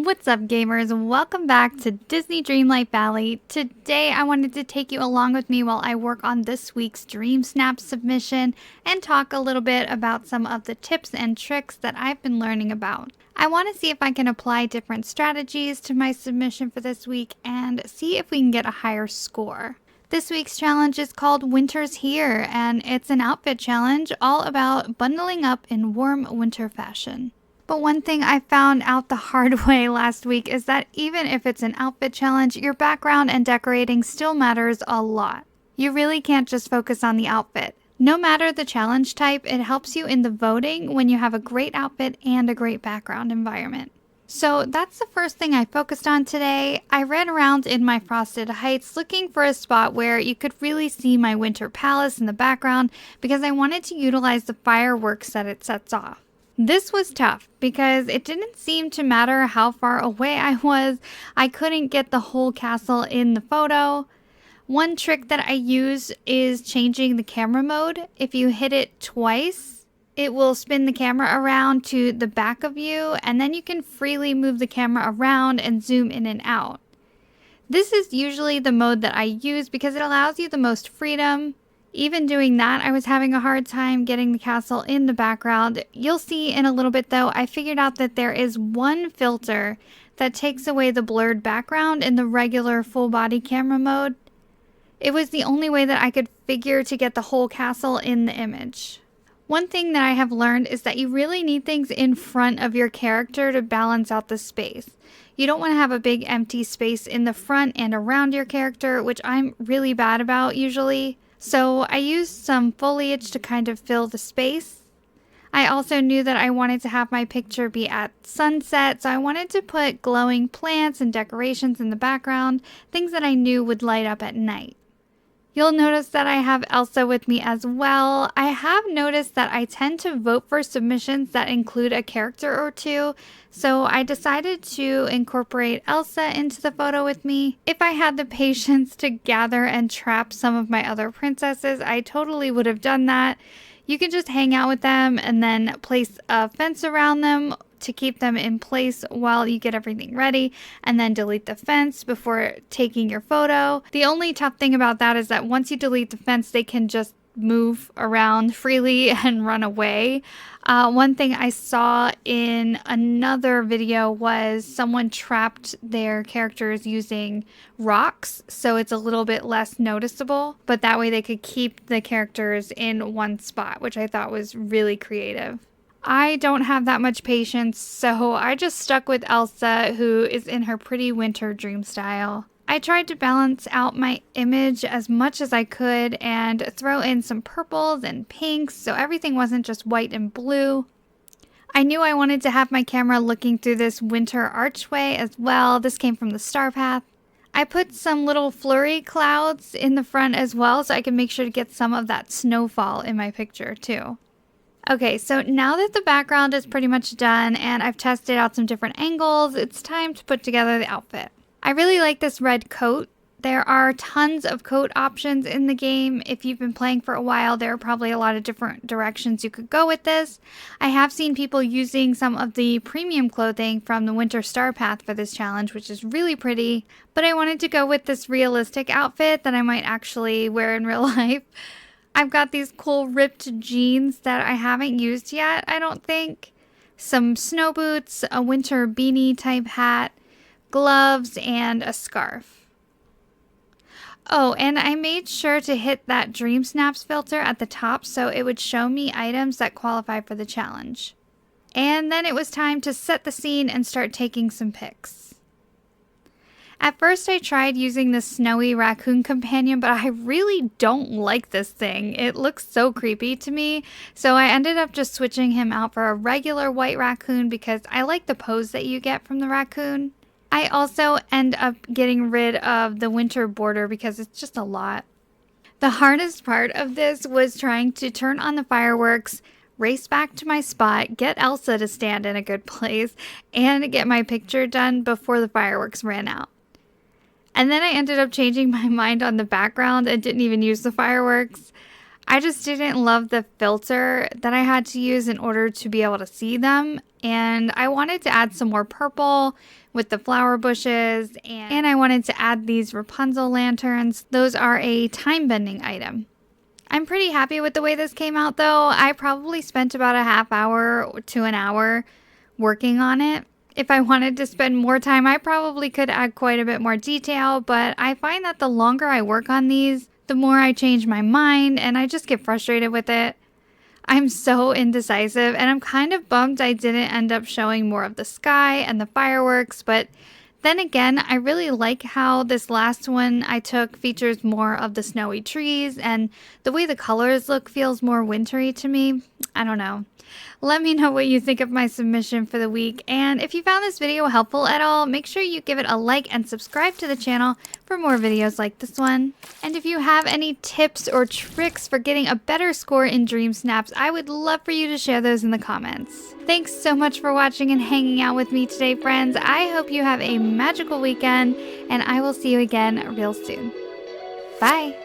What's up, gamers? Welcome back to Disney Dreamlight Valley. Today I wanted to take you along with me while I work on this week's DreamSnaps submission and talk a little bit about some of the tips and tricks that I've been learning about. I want to see if I can apply different strategies to my submission for this week and see if we can get a higher score. This week's challenge is called Winter's Here, and it's an outfit challenge all about bundling up in warm winter fashion. But one thing I found out the hard way last week is that even if it's an outfit challenge, your background and decorating still matters a lot. You really can't just focus on the outfit. No matter the challenge type, it helps you in the voting when you have a great outfit and a great background environment. So that's the first thing I focused on today. I ran around in my Frosted Heights looking for a spot where you could really see my winter palace in the background because I wanted to utilize the fireworks that it sets off. This was tough because it didn't seem to matter how far away I was. I couldn't get the whole castle in the photo. One trick that I use is changing the camera mode. If you hit it twice, it will spin the camera around to the back of you, and then you can freely move the camera around and zoom in and out. This is usually the mode that I use because it allows you the most freedom. Even doing that, I was having a hard time getting the castle in the background. You'll see in a little bit though, I figured out that there is one filter that takes away the blurred background in the regular full body camera mode. It was the only way that I could figure to get the whole castle in the image. One thing that I have learned is that you really need things in front of your character to balance out the space. You don't want to have a big empty space in the front and around your character, which I'm really bad about usually. So I used some foliage to kind of fill the space. I also knew that I wanted to have my picture be at sunset, so I wanted to put glowing plants and decorations in the background, things that I knew would light up at night. You'll notice that I have Elsa with me as well. I have noticed that I tend to vote for submissions that include a character or two, so I decided to incorporate Elsa into the photo with me. If I had the patience to gather and trap some of my other princesses, I totally would have done that. You can just hang out with them and then place a fence around them to keep them in place while you get everything ready, and then delete the fence before taking your photo. The only tough thing about that is that once you delete the fence, they can just move around freely and run away. One thing I saw in another video was someone trapped their characters using rocks, so it's a little bit less noticeable, but that way they could keep the characters in one spot, which I thought was really creative. I don't have that much patience, so I just stuck with Elsa, who is in her pretty winter dream style. I tried to balance out my image as much as I could and throw in some purples and pinks so everything wasn't just white and blue. I knew I wanted to have my camera looking through this winter archway as well. This came from the Star Path. I put some little flurry clouds in the front as well so I can make sure to get some of that snowfall in my picture too. Okay, so now that the background is pretty much done and I've tested out some different angles, it's time to put together the outfit. I really like this red coat. There are tons of coat options in the game. If you've been playing for a while, there are probably a lot of different directions you could go with this. I have seen people using some of the premium clothing from the Winter Star Path for this challenge, which is really pretty. But I wanted to go with this realistic outfit that I might actually wear in real life. I've got these cool ripped jeans that I haven't used yet, I don't think. Some snow boots, a winter beanie type hat, gloves, and a scarf. Oh, and I made sure to hit that DreamSnaps filter at the top so it would show me items that qualify for the challenge. And then it was time to set the scene and start taking some pics. At first I tried using the snowy raccoon companion, but I really don't like this thing. It looks so creepy to me, so I ended up just switching him out for a regular white raccoon because I like the pose that you get from the raccoon. I also end up getting rid of the winter border because it's just a lot. The hardest part of this was trying to turn on the fireworks, race back to my spot, get Elsa to stand in a good place, and get my picture done before the fireworks ran out. And then I ended up changing my mind on the background and didn't even use the fireworks. I just didn't love the filter that I had to use in order to be able to see them. And I wanted to add some more purple with the flower bushes, and I wanted to add these Rapunzel lanterns. Those are a time-bending item. I'm pretty happy with the way this came out though. I probably spent about a half hour to an hour working on it. If I wanted to spend more time, I probably could add quite a bit more detail, but I find that the longer I work on these, the more I change my mind and I just get frustrated with it. I'm so indecisive and I'm kind of bummed I didn't end up showing more of the sky and the fireworks, but then again, I really like how this last one I took features more of the snowy trees, and the way the colors look feels more wintry to me. I don't know. Let me know what you think of my submission for the week, and if you found this video helpful at all, make sure you give it a like and subscribe to the channel for more videos like this one. And if you have any tips or tricks for getting a better score in DreamSnaps, I would love for you to share those in the comments. Thanks so much for watching and hanging out with me today, friends. I hope you have a magical weekend, and I will see you again real soon. Bye!